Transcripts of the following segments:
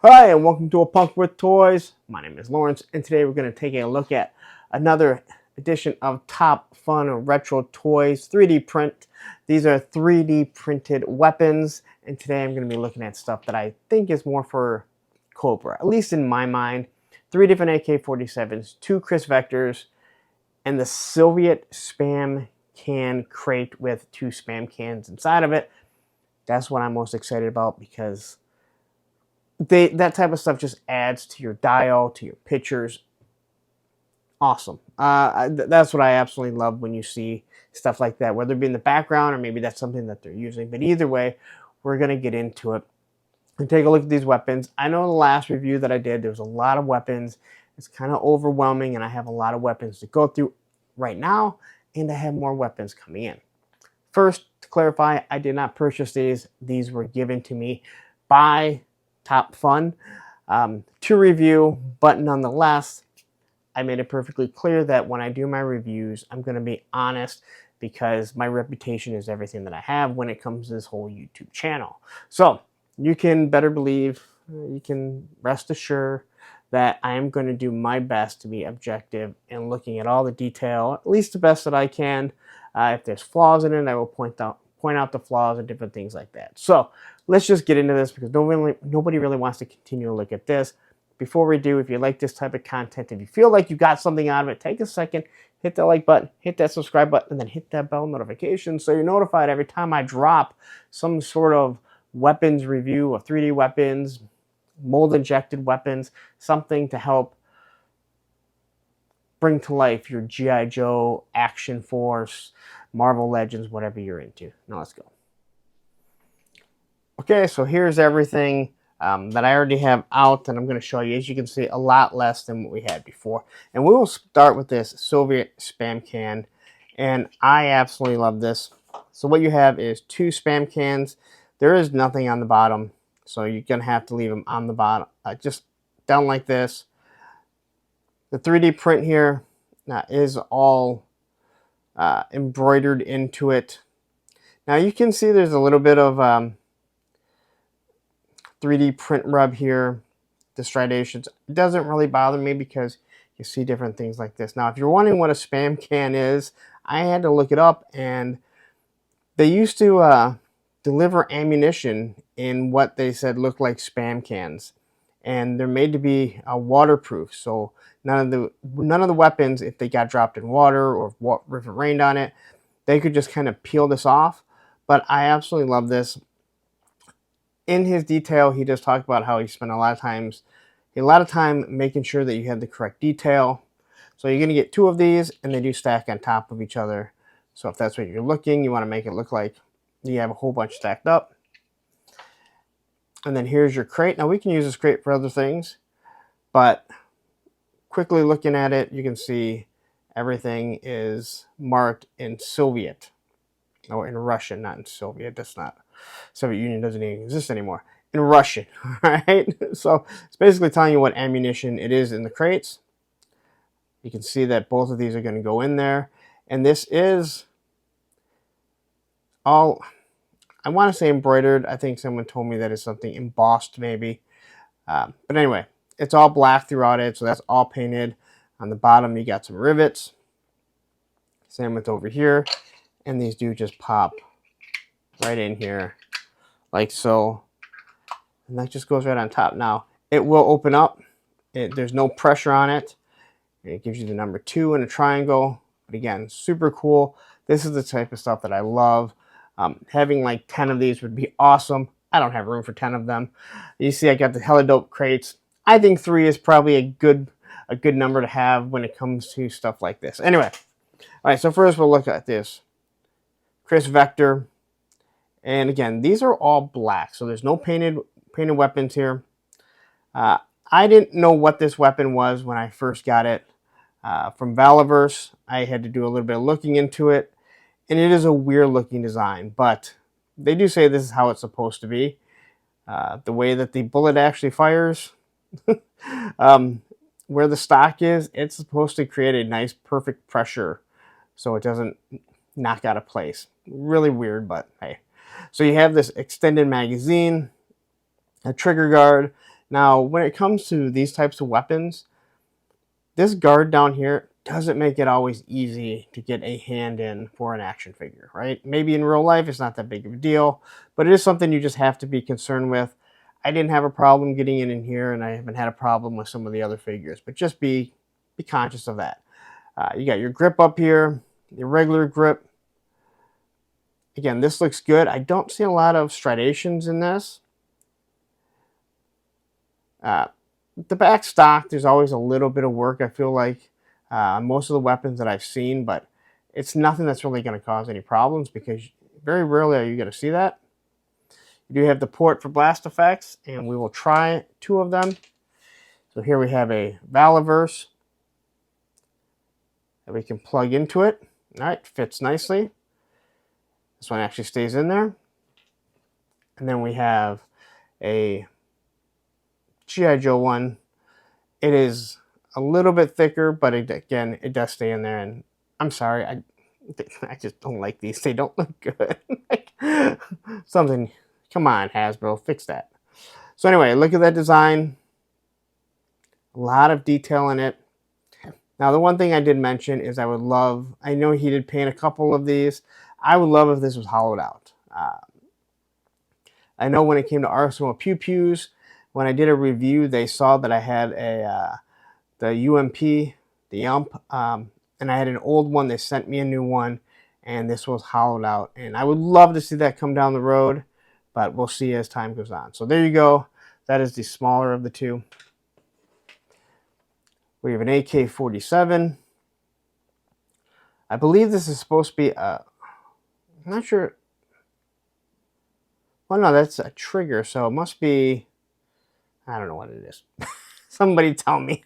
Hi, and welcome to A Punk with Toys. My name is Lawrence, and today we're going to take a look at another edition of Top Fun Retro Toys 3D print. These are 3D printed weapons, and today I'm going to be looking at stuff that I think is more for Cobra, at least in my mind. 3 different AK-47s, 2 Chris Vectors, and the Soviet Spam can crate with 2 Spam cans inside of it. That's what I'm most excited about because that type of stuff just adds to your dial, to your pictures. Awesome. That's what I absolutely love when you see stuff like that, whether it be in the background or maybe that's something that they're using. But either way, we're going to get into it and take a look at these weapons. I know the last review that I did, there was a lot of weapons. It's kind of overwhelming, and I have a lot of weapons to go through right now, and I have more weapons coming in. First, to clarify, I did not purchase these. These were given to me by Top Fun to review, but nonetheless, I made it perfectly clear that when I do my reviews, I'm going to be honest because my reputation is everything that I have when it comes to this whole YouTube channel. So you can better believe, you can rest assured that I am going to do my best to be objective and looking at all the detail, at least the best that I can. If there's flaws in it, I will point out the flaws and different things like that. So let's just get into this because nobody really wants to continue to look at this. Before we do, if you like this type of content, if you feel like you got something out of it, take a second, hit that like button, hit that subscribe button, and then hit that bell notification so you're notified every time I drop some sort of weapons review of 3D weapons, mold injected weapons, something to help bring to life your G.I. Joe, Action Force, Marvel Legends, whatever you're into. Now let's go. Okay, so here's everything that I already have out, and I'm going to show you. As you can see, a lot less than what we had before. And we will start with this Soviet Spam can, and I absolutely love this. So what you have is 2 Spam cans. There is nothing on the bottom, so you're going to have to leave them on the bottom, just down like this. The 3D print here is all embroidered into it. Now you can see there's a little bit of 3D print rub here, the striations. It doesn't really bother me because you see different things like this. Now, if you're wondering what a Spam can is, I had to look it up, and they used to deliver ammunition in what they said looked like Spam cans, and they're made to be waterproof. So none of the weapons, if they got dropped in water or if it rained on it, they could just kind of peel this off. But I absolutely love this. In his detail, he does talk about how he spent a lot of time making sure that you had the correct detail. So you're going to get 2 of these, and they do stack on top of each other. So if that's what you're looking, you want to make it look like you have a whole bunch stacked up. And then here's your crate. Now we can use this crate for other things, but quickly looking at it, you can see everything is marked in Soviet, or in Russian, not in Soviet. That's not, Soviet Union doesn't even exist anymore. In Russian, right? So it's basically telling you what ammunition it is in the crates. You can see that both of these are going to go in there. And this is all, I want to say embroidered. I think someone told me that it's something embossed maybe. But anyway, it's all black throughout it, so that's all painted. On the bottom, you got some rivets. Same with over here. And these do just pop right in here, like so. And that just goes right on top. Now, it will open up. There's no pressure on it. It gives you the number 2 in a triangle. But again, super cool. This is the type of stuff that I love. Having like 10 of these would be awesome. I don't have room for 10 of them. You see I got the hella dope crates. I think 3 is probably a good number to have when it comes to stuff like this. Anyway, all right, so first we'll look at this Chris Vector. And again, these are all black, so there's no painted weapons here. I didn't know what this weapon was when I first got it from Valaverse. I had to do a little bit of looking into it, and it is a weird looking design, but they do say this is how it's supposed to be. The way that the bullet actually fires, where the stock is, it's supposed to create a nice perfect pressure so it doesn't knock out of place. Really weird, but hey. So you have this extended magazine, a trigger guard. Now, when it comes to these types of weapons, this guard down here doesn't make it always easy to get a hand in for an action figure, right? Maybe in real life it's not that big of a deal, but it is something you just have to be concerned with. I didn't have a problem getting in here, and I haven't had a problem with some of the other figures, but just be conscious of that. You got your grip up here, your regular grip. Again, this looks good. I don't see a lot of striations in this. The back stock, there's always a little bit of work, I feel like, most of the weapons that I've seen, but it's nothing that's really going to cause any problems because very rarely are you going to see that. You do have the port for blast effects, and we will try 2 of them. So here we have a Valaverse that we can plug into it. All right, fits nicely. This one actually stays in there. And then we have a G.I. Joe one. It is a little bit thicker, but again, it does stay in there. And I'm sorry, I just don't like these. They don't look good. Like, something, come on, Hasbro, fix that. So anyway, look at that design. A lot of detail in it. Now, the one thing I did mention is I know he did paint a couple of these. I would love if this was hollowed out. I know when it came to Arsenal Pew Pews, when I did a review, they saw that I had the UMP, the UMP, and I had an old one. They sent me a new one, and this was hollowed out. And I would love to see that come down the road, but we'll see as time goes on. So there you go. That is the smaller of the 2. We have an AK-47. I believe this is supposed to be I'm not sure. Well, no, that's a trigger, so it must be, I don't know what it is. Somebody tell me.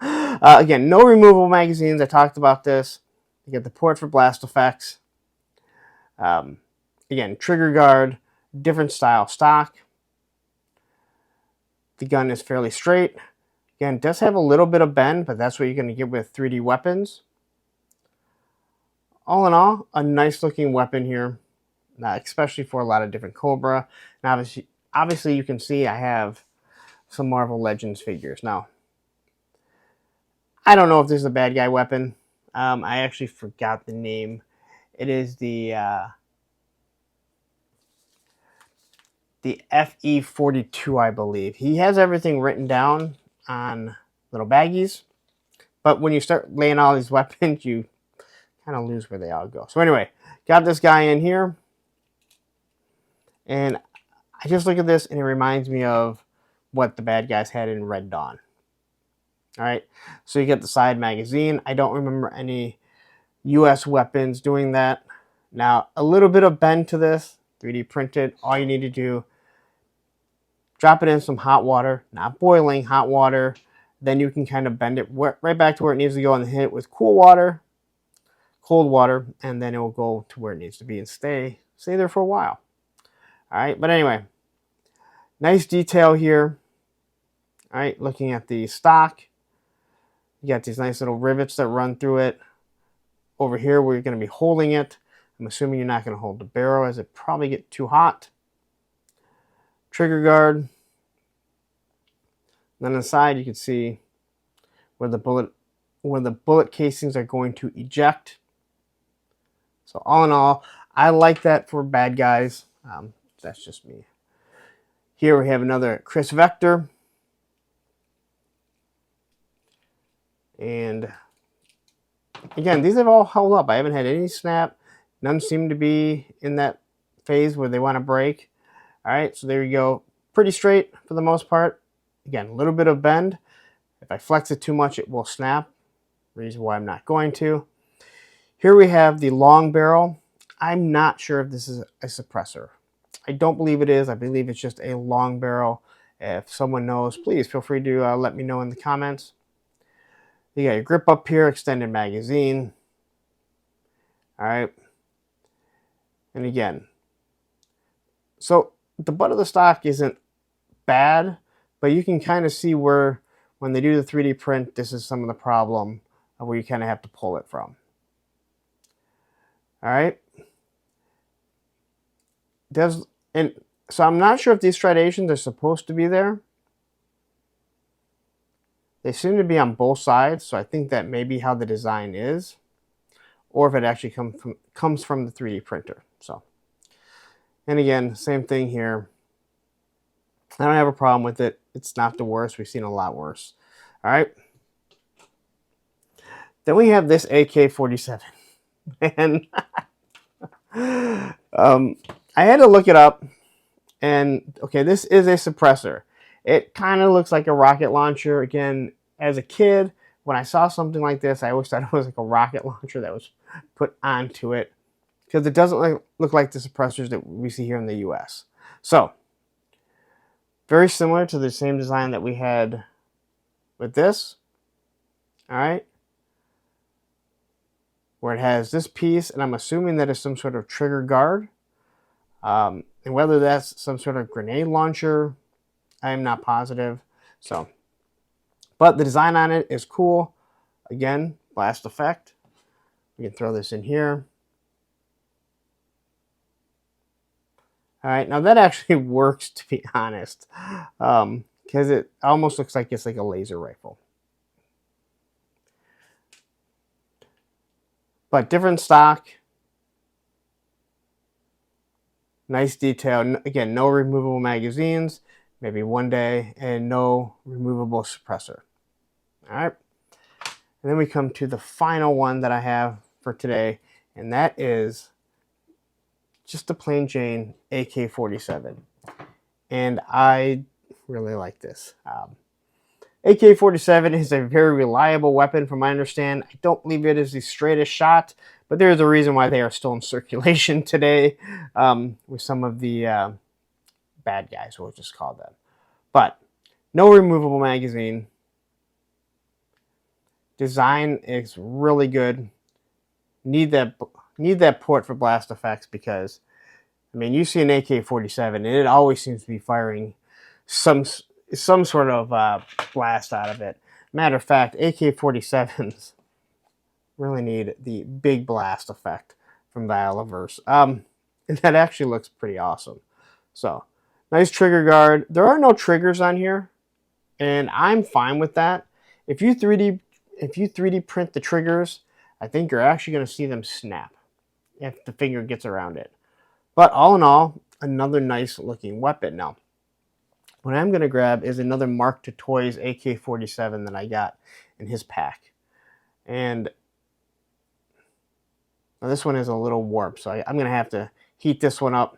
Again, no removable magazines. I talked about this. You get the port for blast effects. Again, trigger guard, different style stock. The gun is fairly straight. Again, it does have a little bit of bend, but that's what you're going to get with 3D weapons. All in all, a nice looking weapon here, especially for a lot of different Cobra. Now, obviously you can see I have some Marvel Legends figures. Now, I don't know if this is a bad guy weapon. I actually forgot the name. It is the FE42, I believe. He has everything written down on little baggies, but when you start laying all these weapons, you kind of lose where they all go. So anyway, got this guy in here, and I just look at this, and it reminds me of what the bad guys had in Red Dawn. All right, so you get the side magazine. I don't remember any U.S. weapons doing that. Now, a little bit of bend to this, 3D printed. All you need to do, drop it in some hot water, not boiling, hot water. Then you can kind of bend it right back to where it needs to go and hit it with cool water, cold water, and then it will go to where it needs to be and stay there for a while. All right, but anyway, nice detail here. All right, looking at the stock, you got these nice little rivets that run through it. Over here where you're going to be holding it, I'm assuming you're not going to hold the barrel as it probably get too hot. Trigger guard. Then on the side you can see where the bullet casings are going to eject. So all in all, I like that for bad guys. That's just me. Here we have another Chris Vector. And again, these have all held up. I haven't had any snap. None seem to be in that phase where they want to break. All right, so there you go. Pretty straight for the most part. Again, a little bit of bend. If I flex it too much, it will snap. Reason why I'm not going to. Here we have the long barrel. I'm not sure if this is a suppressor. I don't believe it is. I believe it's just a long barrel. If someone knows, please feel free to let me know in the comments. You got your grip up here, extended magazine. All right. And again, so the butt of the stock isn't bad, but you can kind of see where when they do the 3D print, this is some of the problem where you kind of have to pull it from. All right. And So I'm not sure if these striations are supposed to be there. They seem to be on both sides, so I think that may be how the design is, or if it actually comes from the 3D printer. So, and again, same thing here. I don't have a problem with it. It's not the worst. We've seen a lot worse. All right. Then we have this AK-47, and I had to look it up. And okay, this is a suppressor. It kind of looks like a rocket launcher. Again, as a kid, when I saw something like this, I always thought it was like a rocket launcher that was put onto it, because it doesn't look like the suppressors that we see here in the US. So, very similar to the same design that we had with this. All right. Where it has this piece, and I'm assuming that is some sort of trigger guard. And whether that's some sort of grenade launcher, I am not positive. So, but the design on it is cool. Again, blast effect. We can throw this in here. All right, now that actually works, to be honest, because it almost looks like it's like a laser rifle. But different stock. Nice detail. Again, no removable magazines, maybe one day, and no removable suppressor. All right. And then we come to the final one that I have for today, and that is just a plain Jane AK-47. And I really like this. AK-47 is a very reliable weapon from my understanding. I don't believe it is the straightest shot, but there is a reason why they are still in circulation today with some of the bad guys, we'll just call them. But no removable magazine. Design is really good. Need that port for blast effects, because, I mean, you see an AK-47 and it always seems to be firing some sort of blast out of it. Matter of fact, AK-47s really need the big blast effect from the Aliverse. And that actually looks pretty awesome. So, nice trigger guard. There are no triggers on here, and I'm fine with that. If you 3D print the triggers, I think you're actually going to see them snap if the finger gets around it. But all in all, another nice looking weapon. Now, what I'm going to grab is another Mark to Toys AK-47 that I got in his pack. And now this one is a little warped, so I'm going to have to heat this one up.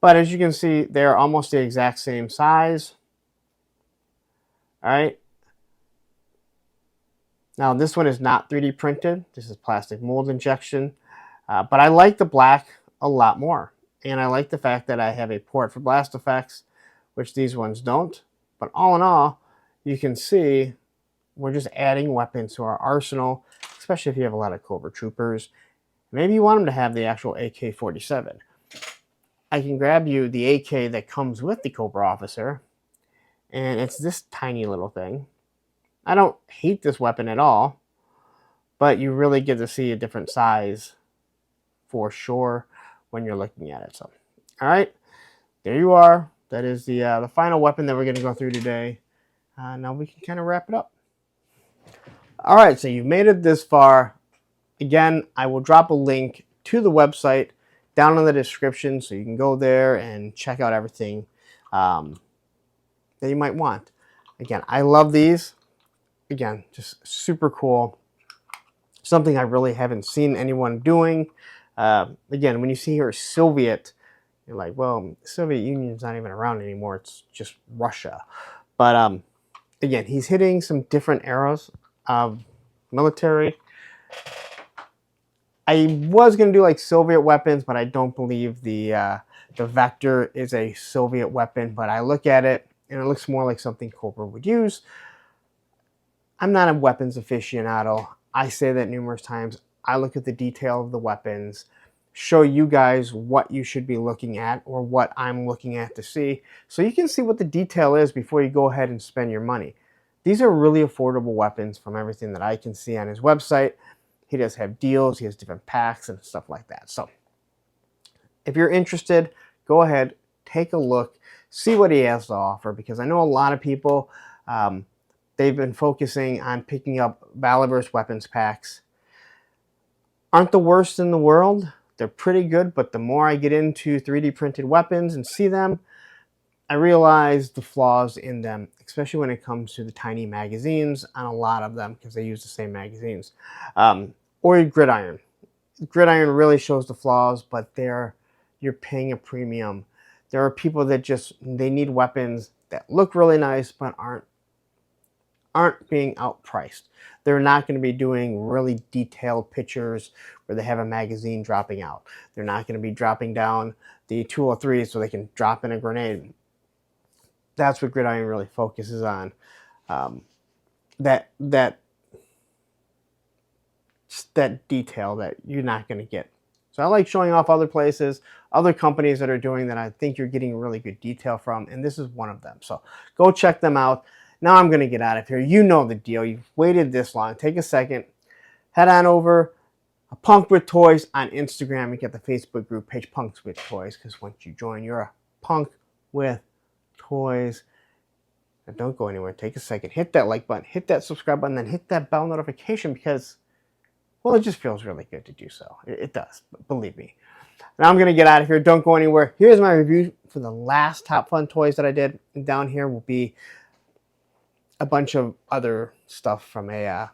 But as you can see, they're almost the exact same size. All right. Now, this one is not 3D printed. This is plastic mold injection. But I like the black a lot more. And I like the fact that I have a port for blast effects, which these ones don't. But all in all, you can see we're just adding weapons to our arsenal, especially if you have a lot of Cobra troopers. Maybe you want them to have the actual AK-47. I can grab you the AK that comes with the Cobra officer, and it's this tiny little thing. I don't hate this weapon at all, but you really get to see a different size for sure when you're looking at it. So, all right, there you are. That is the final weapon that we're going to go through today. Now we can kind of wrap it up. All right, so you've made it this far. Again, I will drop a link to the website down in the description, so you can go there and check out everything that you might want. Again, I love these. Again, just super cool. Something I really haven't seen anyone doing. Again, when you see here Soviet, you're like, well, the Soviet Union's not even around anymore. It's just Russia. But again, he's hitting some different eras of military. I was going to do like Soviet weapons, but I don't believe the Vector is a Soviet weapon. But I look at it, and it looks more like something Cobra would use. I'm not a weapons aficionado. I say that numerous times. I look at the detail of the weapons, show you guys what you should be looking at or what I'm looking at to see, so you can see what the detail is before you go ahead and spend your money. These are really affordable weapons from everything that I can see on his website. He does have deals. He has different packs and stuff like that. So if you're interested, go ahead, take a look, see what he has to offer, because I know a lot of people, they've been focusing on picking up Valiverse weapons packs. Aren't the worst in the world. They're pretty good, but the more I get into 3D printed weapons and see them, I realize the flaws in them, especially when it comes to the tiny magazines on a lot of them, because they use the same magazines. Or your gridiron. Gridiron really shows the flaws, but you're paying a premium. There are people that they need weapons that look really nice, but aren't being outpriced. They're not going to be doing really detailed pictures where they have a magazine dropping out. They're not going to be dropping down the 203 so they can drop in a grenade. That's what Gridiron really focuses on. That detail that you're not going to get. So I like showing off other places, other companies that are doing that I think you're getting really good detail from, and this is one of them. So go check them out. Now I'm going to get out of here. You know the deal. You've waited this long. Take a second. Head on over a Punk with Toys on Instagram. You get the Facebook group page Punks with Toys, because once you join, you're a Punk with Toys. And don't go anywhere. Take a second. Hit that like button. Hit that subscribe button. Then hit that bell notification, because, well, it just feels really good to do so. It does. Believe me. Now I'm going to get out of here. Don't go anywhere. Here's my review for the last Top Fun toys that I did. And down here will be a bunch of other stuff from yeah.